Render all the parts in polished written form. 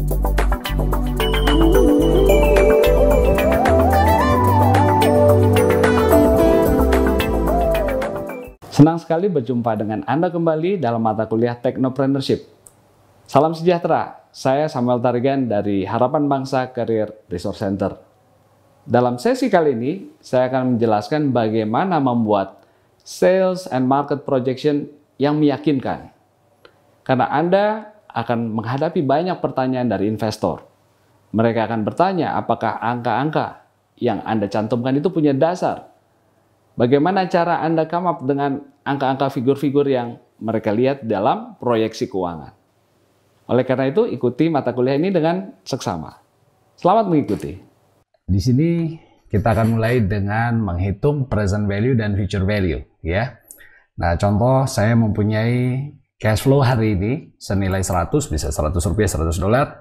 Senang sekali berjumpa dengan Anda kembali dalam mata kuliah Technopreneurship. Salam sejahtera, saya Samuel Tarigan dari Harapan Bangsa Career Resource Center. Dalam sesi kali ini, saya akan menjelaskan bagaimana membuat sales and market projection yang meyakinkan. Karena Anda akan menghadapi banyak pertanyaan dari investor. Mereka akan bertanya apakah angka-angka yang Anda cantumkan itu punya dasar. Bagaimana cara Anda come up dengan angka-angka figur-figur yang mereka lihat dalam proyeksi keuangan. Oleh karena itu, ikuti mata kuliah ini dengan seksama. Selamat mengikuti. Di sini kita akan mulai dengan menghitung present value dan future value, ya. Nah, contoh saya mempunyai cash flow hari ini senilai 100, bisa 100 rupiah, 100 dolar,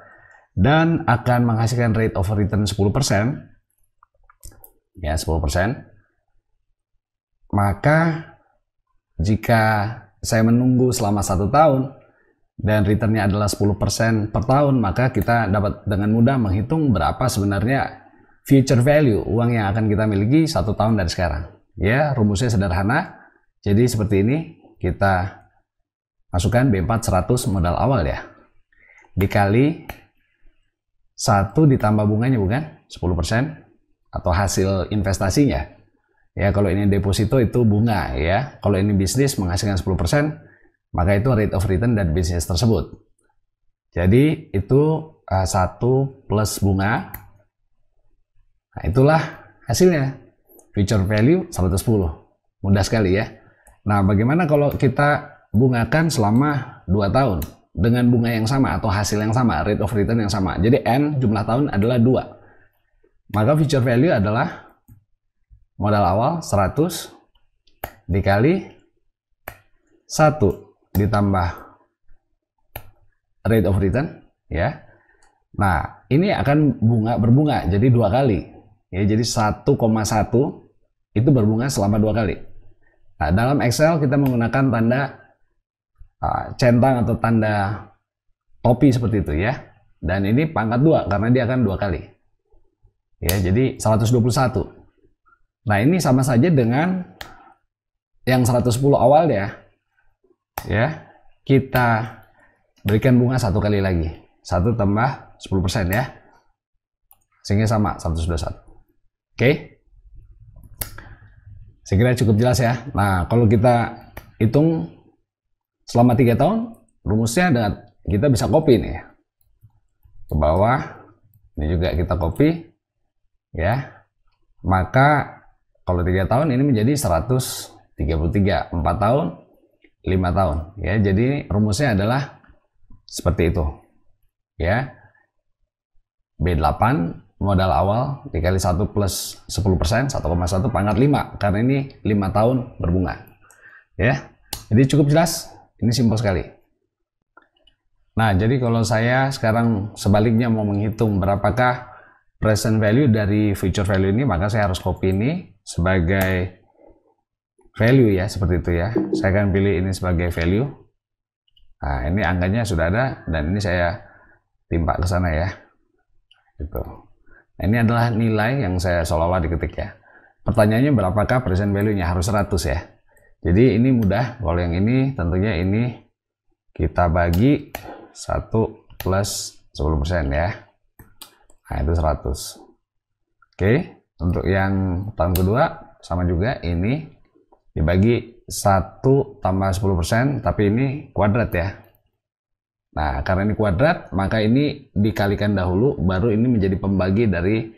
dan akan menghasilkan rate of return 10%. Ya, 10%. Maka jika saya menunggu selama 1 tahun dan returnnya adalah 10% per tahun, maka kita dapat dengan mudah menghitung berapa sebenarnya future value uang yang akan kita miliki 1 tahun dari sekarang. Ya, rumusnya sederhana. Jadi seperti ini, kita masukkan B4 100 modal awal ya. Dikali 1 ditambah bunganya, bukan? 10% atau hasil investasinya. Ya, kalau ini deposito itu bunga ya. Kalau ini bisnis menghasilkan 10%, maka itu rate of return dari bisnis tersebut. Jadi itu 1 plus bunga. Nah, itulah hasilnya. Future value 110. Mudah sekali ya. Nah, bagaimana kalau kita bungakan selama 2 tahun dengan bunga yang sama atau hasil yang sama, rate of return yang sama. Jadi N jumlah tahun adalah 2. Maka future value adalah modal awal 100 dikali 1 ditambah rate of return ya. Nah, ini akan berbunga jadi 2 kali. Ya, jadi 1,1 itu berbunga selama 2 kali. Nah, dalam Excel kita menggunakan tanda centang atau tanda topi seperti itu ya. Dan ini pangkat 2 karena dia akan 2 kali. Ya, jadi 121. Nah, ini sama saja dengan yang 110 awal ya. Ya, kita berikan bunga 1 kali lagi. 1 tambah 10% ya. Sehingga sama 121. Oke. Saya kira cukup jelas ya. Nah, kalau kita hitung selama 3 tahun, rumusnya dengan kita bisa copy nih ya. Ke bawah. Ini juga kita copy ya. Maka kalau 3 tahun ini menjadi 133, 4 tahun, 5 tahun. Ya, jadi rumusnya adalah seperti itu. Ya. B8 modal awal dikali 1 plus 10%, 1,1 pangkat 5. Karena ini 5 tahun berbunga. Ya. Jadi cukup jelas. Ini simpel sekali. Nah, jadi kalau saya sekarang sebaliknya mau menghitung berapakah present value dari future value ini, maka saya harus copy ini sebagai value ya, seperti itu ya. Saya akan pilih ini sebagai value. Nah, ini angkanya sudah ada dan ini saya timpa ke sana ya. Gitu. Nah, ini adalah nilai yang saya seolah-olah diketik ya. Pertanyaannya berapakah present value-nya? Harus 100 ya. Jadi ini mudah. Kalau yang ini tentunya ini kita bagi 1 plus 10% ya. Nah, itu 100. Oke. Untuk yang tahun kedua sama juga, ini dibagi 1 tambah 10%, tapi ini kuadrat ya. Nah, karena ini kuadrat, maka ini dikalikan dahulu, baru ini menjadi pembagi dari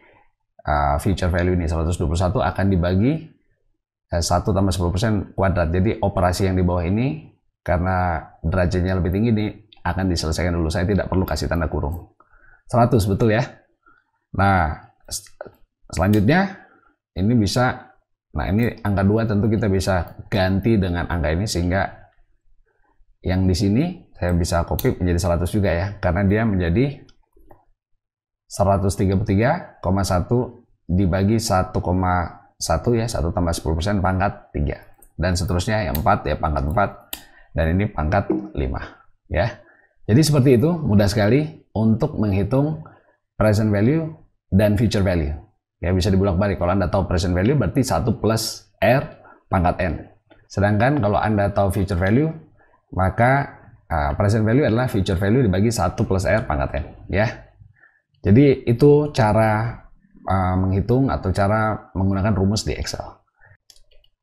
future value ini. 121 akan dibagi 1 tambah 10% kuadrat. Jadi operasi yang di bawah ini, karena derajatnya lebih tinggi, ini akan diselesaikan dulu. Saya tidak perlu kasih tanda kurung. 100, betul ya? Nah, selanjutnya ini bisa, nah ini angka 2 tentu kita bisa ganti dengan angka ini, sehingga yang di sini saya bisa copy menjadi 100 juga ya, karena dia menjadi 133,1 dibagi 1,1 ya, 1 tambah 10% pangkat 3, dan seterusnya yang 4 ya pangkat 4, dan ini pangkat 5 ya. Jadi seperti itu, mudah sekali. untuk menghitung present value dan future value. Ya, bisa dibolak-balik. Kalau Anda tahu present value berarti 1 plus R pangkat N. Sedangkan kalau Anda tahu future value, maka present value adalah future value dibagi 1 plus R pangkat N. Ya. Jadi itu cara menghitung atau cara menggunakan rumus di Excel.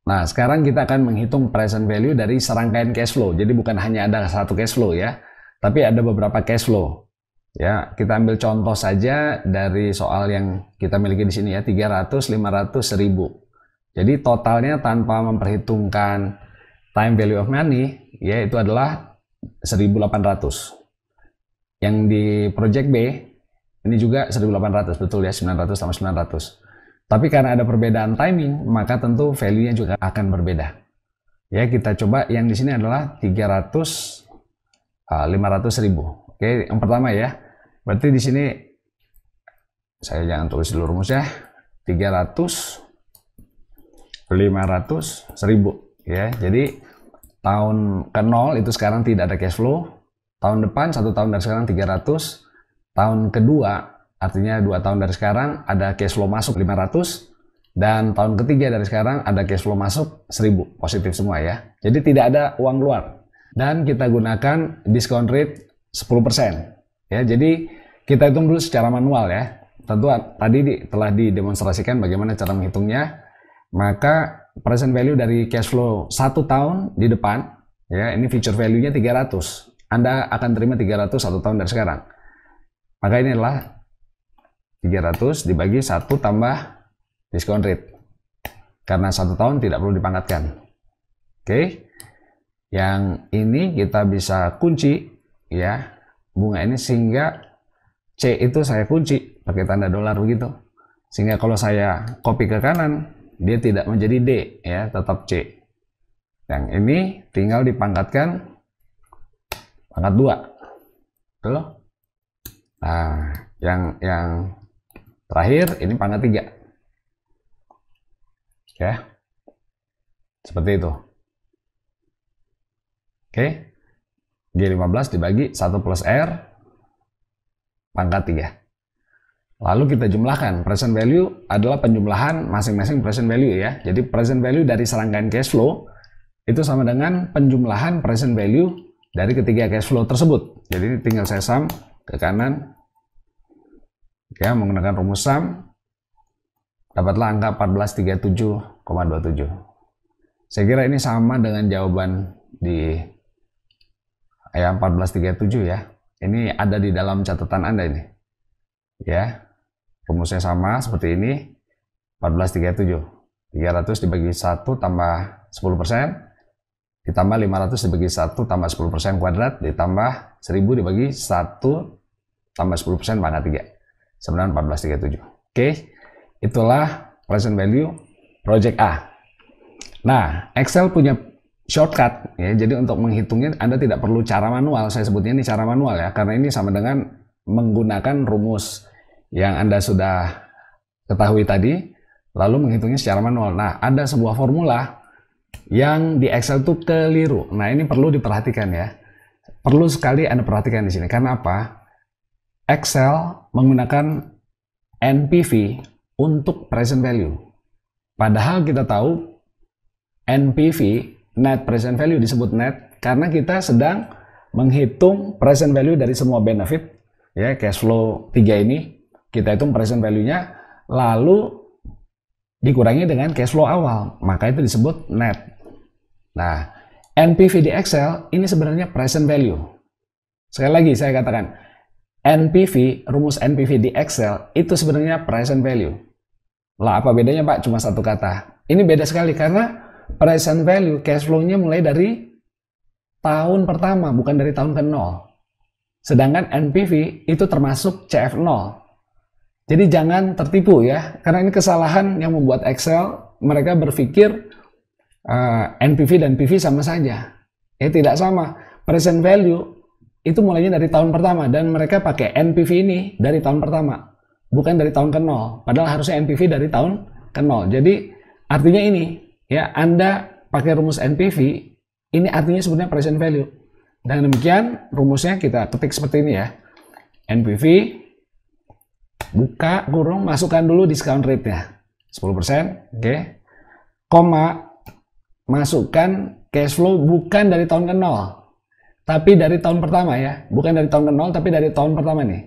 Nah, sekarang kita akan menghitung present value dari serangkaian cash flow. Jadi bukan hanya ada satu cash flow ya, tapi ada beberapa cash flow. Ya, kita ambil contoh saja dari soal yang kita miliki di sini ya, 300, 500, 1000. Jadi totalnya tanpa memperhitungkan time value of money, ya itu adalah 1800. Yang di project B, ini juga 1800, betul ya, 900 sama 900. Tapi karena ada perbedaan timing, maka tentu value-nya juga akan berbeda. Ya, kita coba yang di sini adalah 300, 500, 1000. Oke, yang pertama ya. Berarti di sini saya jangan tulis dulu rumusnya. 300, 500, 1000 ya. Jadi tahun ke-0 itu sekarang tidak ada cash flow. Tahun depan 1 tahun dari sekarang 300. Tahun kedua artinya 2 tahun dari sekarang ada cash flow masuk 500. Dan tahun ketiga dari sekarang ada cash flow masuk 1000. Positif semua ya. Jadi tidak ada uang keluar. Dan kita gunakan discount rate 10%. Ya, jadi kita hitung dulu secara manual ya. Tentu tadi telah didemonstrasikan bagaimana cara menghitungnya. Maka present value dari cash flow 1 tahun di depan, ya ini future value-nya 300. Anda akan terima 300 1 tahun dari sekarang. Maka ini adalah 300 dibagi 1 tambah discount rate. Karena 1 tahun tidak perlu dipangkatkan. Oke. Yang ini kita bisa kunci ya. Bunga ini sehingga C itu saya kunci pakai tanda dolar begitu. Sehingga kalau saya copy ke kanan, dia tidak menjadi D ya, tetap C. Yang ini tinggal dipangkatkan pangkat 2. Tuh. Nah, yang terakhir ini pangkat 3. Ya. Seperti itu. Oke. G15 dibagi 1 plus R pangkat 3. Lalu kita jumlahkan. Present value adalah penjumlahan masing-masing present value ya. Jadi present value dari serangkaian cash flow itu sama dengan penjumlahan present value dari ketiga cash flow tersebut. Jadi tinggal saya sum ke kanan. Ya, menggunakan rumus sum dapatlah angka 1437,27. Saya kira ini sama dengan jawaban di ya 1437 ya. Ini ada di dalam catatan Anda ini. Ya. Rumusnya sama seperti ini. 1437. 300 dibagi 1 tambah 10% ditambah 500 dibagi 1 tambah 10% kuadrat ditambah 1000 dibagi 1 tambah 10% pangkat 3. Sebenarnya 1437. Oke. Itulah present value project A. Nah, Excel punya shortcut ya, jadi untuk menghitungnya Anda tidak perlu cara manual. Saya sebutnya ini cara manual ya, karena ini sama dengan menggunakan rumus yang Anda sudah ketahui tadi, lalu menghitungnya secara manual. Nah, ada sebuah formula yang di Excel itu keliru. Nah, ini perlu diperhatikan ya. Perlu sekali Anda perhatikan di sini. Karena apa? Excel menggunakan NPV untuk present value. Padahal kita tahu NPV, net present value, disebut net karena kita sedang menghitung present value dari semua benefit ya, cash flow 3 ini kita hitung present value-nya lalu dikurangi dengan cash flow awal, maka itu disebut net. Nah, NPV di Excel ini sebenarnya present value. Sekali lagi saya katakan, NPV, rumus NPV di Excel itu sebenarnya present value. Lah, apa bedanya Pak? Cuma satu kata. Ini beda sekali karena present value cash flow-nya mulai dari tahun pertama, bukan dari tahun ke-0. Sedangkan NPV itu termasuk CF0. Jadi jangan tertipu ya, karena ini kesalahan yang membuat Excel, mereka berpikir NPV dan PV sama saja. Tidak sama. Present value itu mulainya dari tahun pertama, dan mereka pakai NPV ini dari tahun pertama, bukan dari tahun ke-0. Padahal harusnya NPV dari tahun ke-0. Jadi artinya ini, ya, Anda pakai rumus NPV, ini artinya sebenarnya present value. Dan demikian rumusnya kita ketik seperti ini ya. NPV, buka kurung, masukkan dulu discount rate-nya 10%, oke. Koma, masukkan cash flow bukan dari tahun ke 0, tapi dari tahun pertama ya. Bukan dari tahun ke 0, tapi dari tahun pertama nih.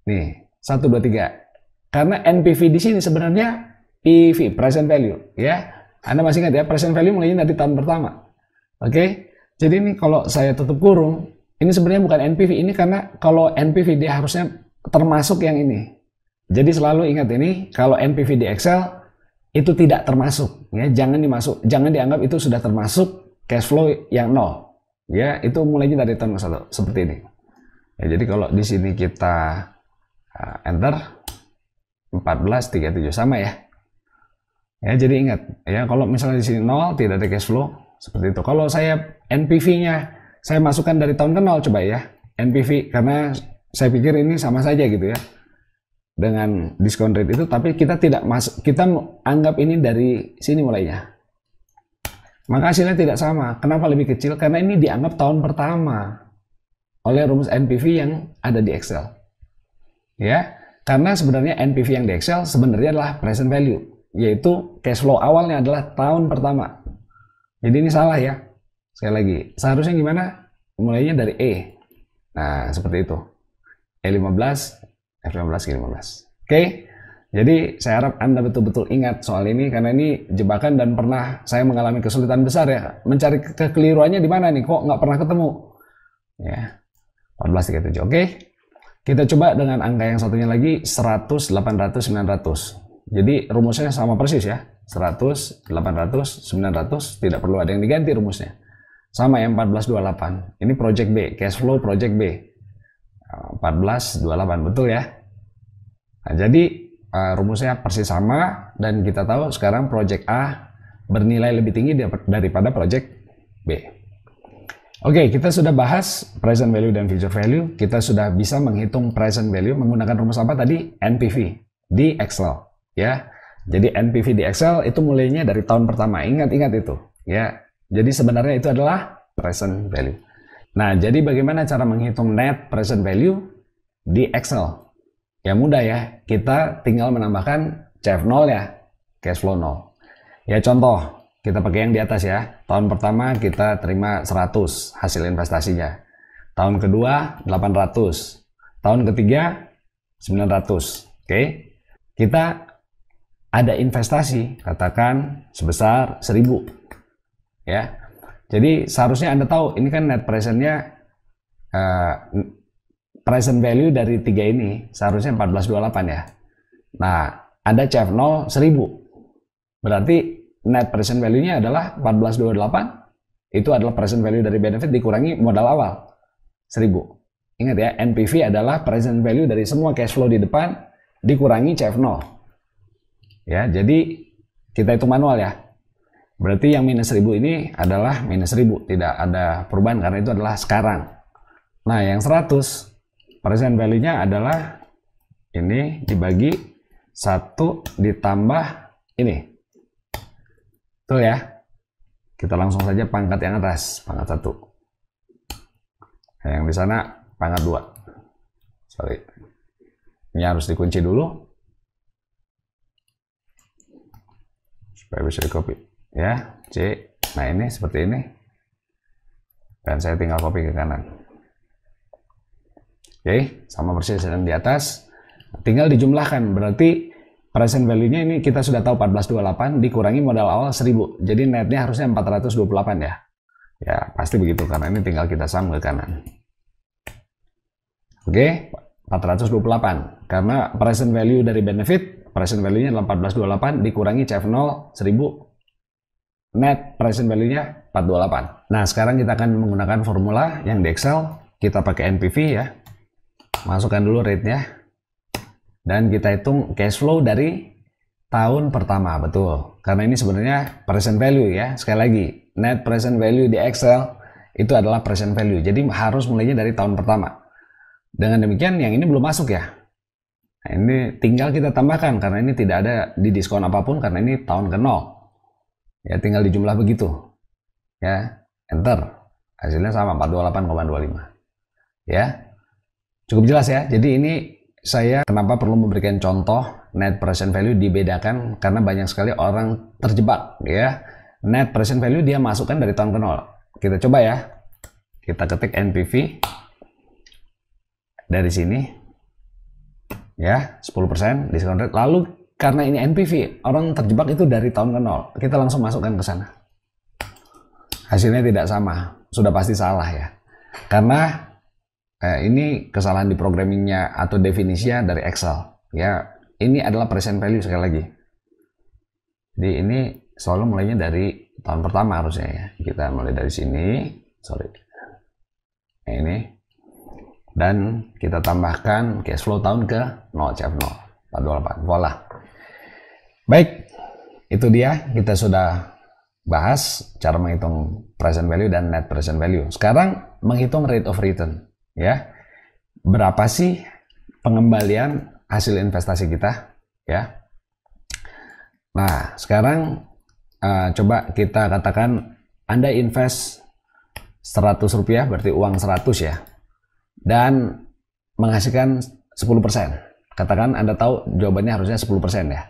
Nih, 1, 2, 3. Karena NPV di sini sebenarnya PV, present value ya. Anda masih ingat ya, present value mulainya dari tahun pertama. Oke. Jadi ini kalau saya tutup kurung, ini sebenarnya bukan NPV, ini karena kalau NPV dia harusnya termasuk yang ini. Jadi selalu ingat ini, kalau NPV di Excel itu tidak termasuk ya, jangan dianggap itu sudah termasuk cash flow yang 0 ya, itu mulainya dari tahun ke 1 seperti ini ya. Jadi kalau di sini kita enter 1437 sama ya. Jadi ingat ya, kalau misalnya di sini 0 tidak ada cash flow seperti itu. Kalau saya NPV-nya saya masukkan dari tahun ke 0, coba ya NPV, karena saya pikir ini sama saja gitu ya dengan diskon rate itu, tapi kita tidak masuk, kita anggap ini dari sini mulainya, maka hasilnya tidak sama. Kenapa lebih kecil? Karena ini dianggap tahun pertama oleh rumus NPV yang ada di Excel ya. Karena sebenarnya NPV yang di Excel sebenarnya adalah present value, yaitu cash flow awalnya adalah tahun pertama. Jadi ini salah ya. Sekali lagi, seharusnya gimana? Mulainya dari E. Nah seperti itu, E15, F15, G15. Oke, jadi saya harap Anda betul-betul ingat soal ini, karena ini jebakan dan pernah saya mengalami kesulitan besar ya, mencari kekeliruannya di mana nih, kok nggak pernah ketemu ya. 1437. Oke, kita coba dengan angka yang satunya lagi, 100, 800, 900. Jadi rumusnya sama persis ya, 100, 800, 900, tidak perlu ada yang diganti rumusnya. Sama ya, 1428. Ini project B, cash flow project B. 1428, betul ya. Nah, jadi rumusnya persis sama, dan kita tahu sekarang project A bernilai lebih tinggi daripada project B. Oke, kita sudah bahas present value dan future value. Kita sudah bisa menghitung present value menggunakan rumus apa tadi? NPV di Excel ya. Jadi NPV di Excel itu mulainya dari tahun pertama. Ingat-ingat itu ya. Jadi sebenarnya itu adalah present value. Nah, jadi bagaimana cara menghitung net present value di Excel? Ya mudah ya, kita tinggal menambahkan CF0 ya, cash flow 0. Ya contoh, kita pakai yang di atas ya. Tahun pertama kita terima 100 hasil investasinya. Tahun kedua 800. Tahun ketiga 900. Oke. Kita ada investasi, katakan sebesar 1000. Ya. Jadi seharusnya Anda tahu ini kan net presentnya, present value dari 3 ini seharusnya 1428 ya. Nah, ada CF0 1000. Berarti net present value-nya adalah 1428. Itu adalah present value dari benefit dikurangi modal awal 1000. Ingat ya, NPV adalah present value dari semua cash flow di depan dikurangi CF0. Ya, jadi kita hitung manual ya. Berarti yang minus 1000 ini adalah minus 1000, tidak ada perubahan karena itu adalah sekarang. Nah, yang 100 present value-nya adalah ini dibagi 1 ditambah ini. Betul ya? Kita langsung saja pangkat yang atas, pangkat 1. Nah, yang di sana pangkat 2. Sorry. Ini harus dikunci dulu supaya bisa di copy. Ya, C. Nah, ini seperti ini. Dan saya tinggal copy ke kanan. Oke, sama persis dengan di atas. Tinggal dijumlahkan, berarti present value-nya ini kita sudah tahu 1428 dikurangi modal awal 1000. Jadi netnya harusnya 428 ya. Ya, pasti begitu karena ini tinggal kita sum ke kanan. Oke, 428. Karena present value dari benefit, present value-nya adalah 1428 dikurangi CF0 1000. Net present value-nya 428. Nah, sekarang kita akan menggunakan formula yang di Excel. Kita pakai NPV ya. Masukkan dulu rate-nya. Dan kita hitung cash flow dari tahun pertama, betul. Karena ini sebenarnya present value ya. Sekali lagi, net present value di Excel itu adalah present value. Jadi harus mulainya dari tahun pertama. Dengan demikian yang ini belum masuk ya. Nah, ini tinggal kita tambahkan karena ini tidak ada di diskon apapun karena ini tahun ke 0. Ya, tinggal dijumlah begitu. Ya, enter. Hasilnya sama 428,25. Ya. Cukup jelas ya. Jadi ini saya kenapa perlu memberikan contoh net present value dibedakan, karena banyak sekali orang terjebak ya. Net present value dia masukkan dari tahun ke nol. Kita coba ya. Kita ketik NPV dari sini ya, 10% discount rate. Lalu karena ini NPV, orang terjebak itu dari tahun ke nol. Kita langsung masukkan ke sana. Hasilnya tidak sama, sudah pasti salah ya. Karena ini kesalahan di programmingnya atau definisinya dari Excel ya. Ini adalah present value sekali lagi. Jadi ini selalu mulainya dari tahun pertama harusnya ya. Kita mulai dari sini, ini, dan kita tambahkan cash flow tahun ke 0, CF0 428. Voila. Baik, itu dia, kita sudah bahas cara menghitung present value dan net present value. Sekarang menghitung rate of return ya. Berapa sih pengembalian hasil investasi kita ya. Nah, sekarang coba kita katakan Anda invest 100 rupiah, berarti uang 100 ya, dan menghasilkan 10%. Katakan Anda tahu jawabannya harusnya 10% ya.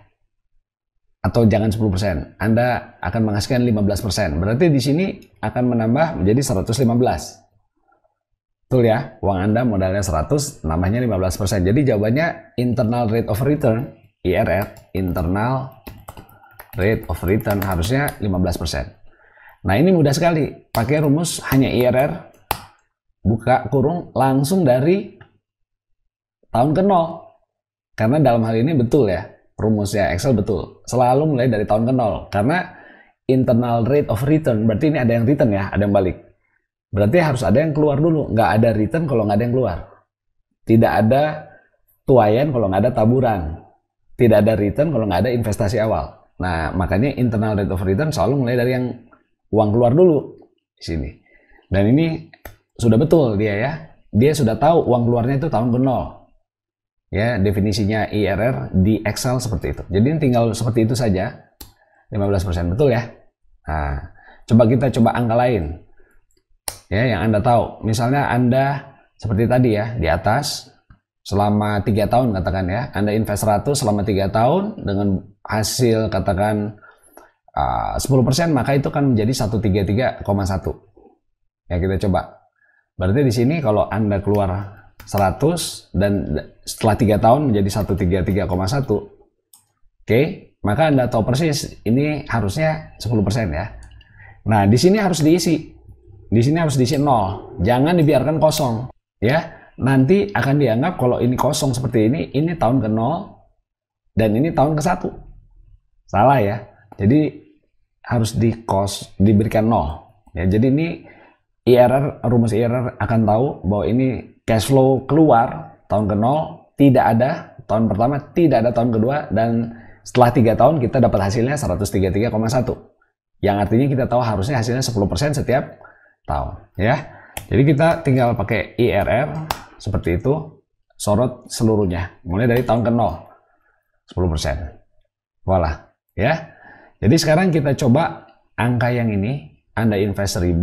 Atau jangan 10%, Anda akan menghasilkan 15%. Berarti di sini akan menambah menjadi 115. Betul ya, uang Anda modalnya 100, nambahnya 15%. Jadi jawabannya internal rate of return, IRR, internal rate of return harusnya 15%. Nah, ini mudah sekali. Pakai rumus hanya IRR, buka kurung, langsung dari tahun ke nol. Karena dalam hal ini betul ya, rumusnya Excel betul. Selalu mulai dari tahun ke nol. Karena internal rate of return, berarti ini ada yang return ya, ada yang balik. Berarti harus ada yang keluar dulu. Nggak ada return kalau nggak ada yang keluar. Tidak ada tuayan kalau nggak ada taburan. Tidak ada return kalau nggak ada investasi awal. Nah, makanya internal rate of return selalu mulai dari yang uang keluar dulu di sini. Dan ini sudah betul dia ya. Dia sudah tahu uang keluarnya itu tahun ke nol. Ya, definisinya IRR di Excel seperti itu. Jadi tinggal seperti itu saja. 15%, betul ya. Nah, kita coba angka lain. Ya, yang Anda tahu. Misalnya Anda seperti tadi ya, di atas selama 3 tahun katakan ya. Anda invest 100 selama 3 tahun dengan hasil katakan 10%, maka itu kan menjadi 133,1. Ya, kita coba. Berarti di sini kalau Anda keluar 100 dan setelah 3 tahun menjadi 133,1. Oke, maka Anda tahu persis ini harusnya 10% ya. Nah, di sini harus diisi. Di sini harus diisi 0. Jangan dibiarkan kosong ya. Nanti akan dianggap kalau ini kosong seperti ini tahun ke 0 dan ini tahun ke 1. Salah ya. Jadi harus diberikan 0. Ya, jadi ini IRR, rumus IRR akan tahu bahwa ini cash flow keluar tahun ke 0, tidak ada tahun pertama, tidak ada tahun kedua, dan setelah 3 tahun kita dapat hasilnya 133,1. Yang artinya kita tahu harusnya hasilnya 10% setiap tahun ya. Jadi kita tinggal pakai IRR seperti itu, sorot seluruhnya mulai dari tahun ke 0, 10%. Voila ya. Jadi sekarang kita coba angka yang ini. Anda invest 1000,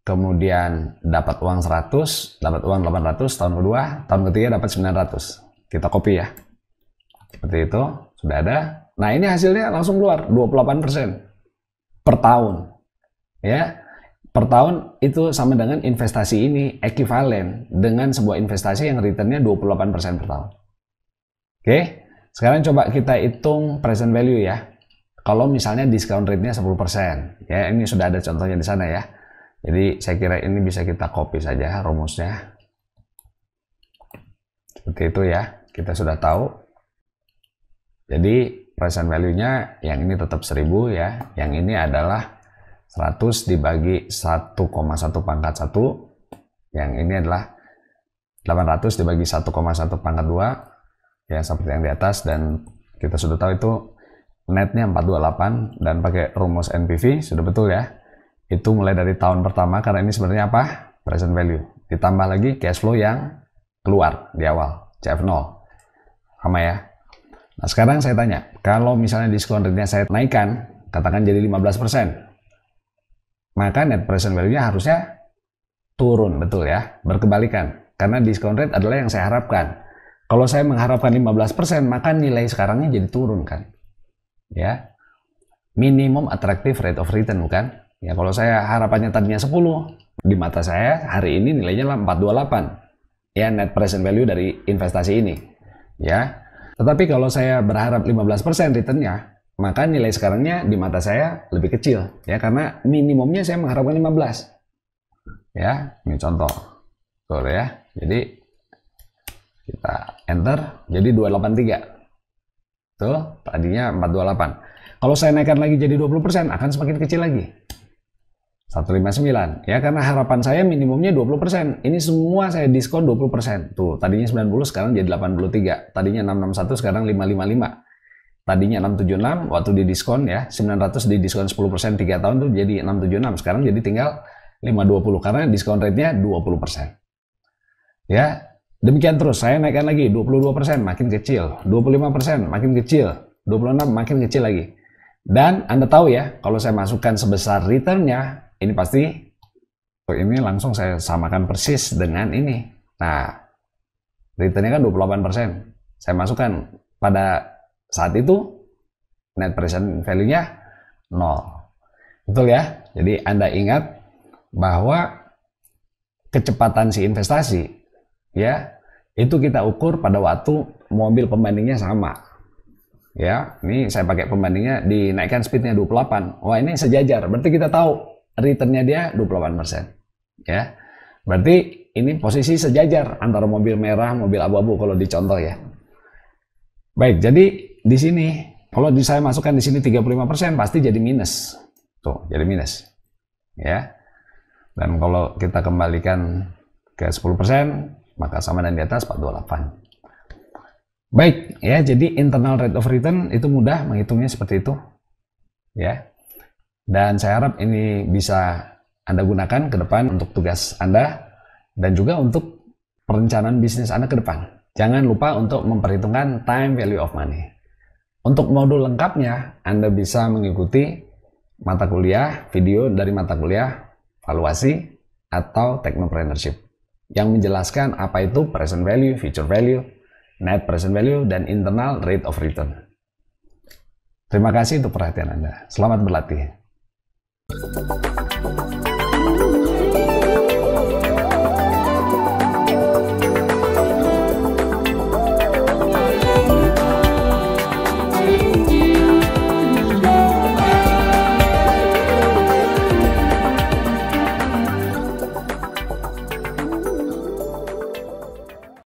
kemudian dapat uang 100, dapat uang 800 tahun kedua, tahun ketiga dapat 900. Kita copy ya. Seperti itu, sudah ada. Nah, ini hasilnya langsung keluar 28% per tahun. Ya. Per tahun itu sama dengan investasi ini ekuivalen dengan sebuah investasi yang returnnya 28% per tahun. Oke, sekarang coba kita hitung present value ya. Kalau misalnya discount rate-nya 10%, ya ini sudah ada contohnya di sana ya. Jadi saya kira ini bisa kita copy saja rumusnya. Seperti itu ya, kita sudah tahu. Jadi present value-nya yang ini tetap 1000 ya, yang ini adalah 100 dibagi 1,1 pangkat 1, yang ini adalah 800 dibagi 1,1 pangkat 2 ya, seperti yang di atas. Dan kita sudah tahu itu netnya 428, dan pakai rumus NPV sudah betul ya. Itu mulai dari tahun pertama, karena ini sebenarnya apa? Present value. Ditambah lagi cash flow yang keluar di awal, CF0. Sama ya. Nah, sekarang saya tanya, kalau misalnya diskon rate-nya saya naikkan, katakan jadi 15%. Maka net present value-nya harusnya turun, betul ya, berkebalikan. karena discount rate adalah yang saya harapkan. Kalau saya mengharapkan 15%, maka nilai sekarangnya jadi turun kan. Ya. Minimum attractive rate of return, bukan? Ya, kalau saya harapannya tadinya 10, di mata saya hari ini nilainya 428. Ya, net present value dari investasi ini. Ya. Tetapi kalau saya berharap 15% returnnya, maka nilai sekarangnya di mata saya lebih kecil. Ya, karena minimumnya saya mengharapkan 15. Ya, ini contoh. Tuh ya. Jadi kita enter jadi 283. Tuh, tadinya 428. Kalau saya naikkan lagi jadi 20%, akan semakin kecil lagi. 159. Ya, karena harapan saya minimumnya 20%. Ini semua saya diskon 20%. Tuh, tadinya 90, sekarang jadi 83. Tadinya 661, sekarang 555. Tadinya 676, waktu di diskon ya, 900 di diskon 10% 3 tahun tuh jadi 676. Sekarang jadi tinggal 520, karena diskon rate-nya 20%. Ya, demikian terus. Saya naikkan lagi 22%, makin kecil. 25%, makin kecil. 26, makin kecil lagi. Dan Anda tahu ya, kalau saya masukkan sebesar return-nya, ini pasti, ini langsung saya samakan persis dengan ini. Nah, return-nya kan 28%. Saya masukkan pada saat itu, net present value-nya 0. Betul ya? Jadi Anda ingat bahwa kecepatan si investasi, ya, itu kita ukur pada waktu mobil pembandingnya sama. Ya, ini saya pakai pembandingnya, dinaikkan speednya 28. Wah, ini sejajar. Berarti kita tahu returnnya dia 28%. Ya, berarti ini posisi sejajar antara mobil merah, mobil abu-abu kalau dicontoh ya. Baik, jadi di sini kalau saya masukkan di sini 35%, pasti jadi minus. Tuh, jadi minus. Ya. Dan kalau kita kembalikan ke 10%, maka sama dengan di atas 428. Baik, ya, jadi internal rate of return itu mudah menghitungnya seperti itu. Ya. Dan saya harap ini bisa Anda gunakan ke depan untuk tugas Anda dan juga untuk perencanaan bisnis Anda ke depan. Jangan lupa untuk memperhitungkan time value of money. Untuk modul lengkapnya, Anda bisa mengikuti mata kuliah, video dari mata kuliah, valuasi, atau technopreneurship yang menjelaskan apa itu present value, future value, net present value, dan internal rate of return. Terima kasih untuk perhatian Anda. Selamat berlatih.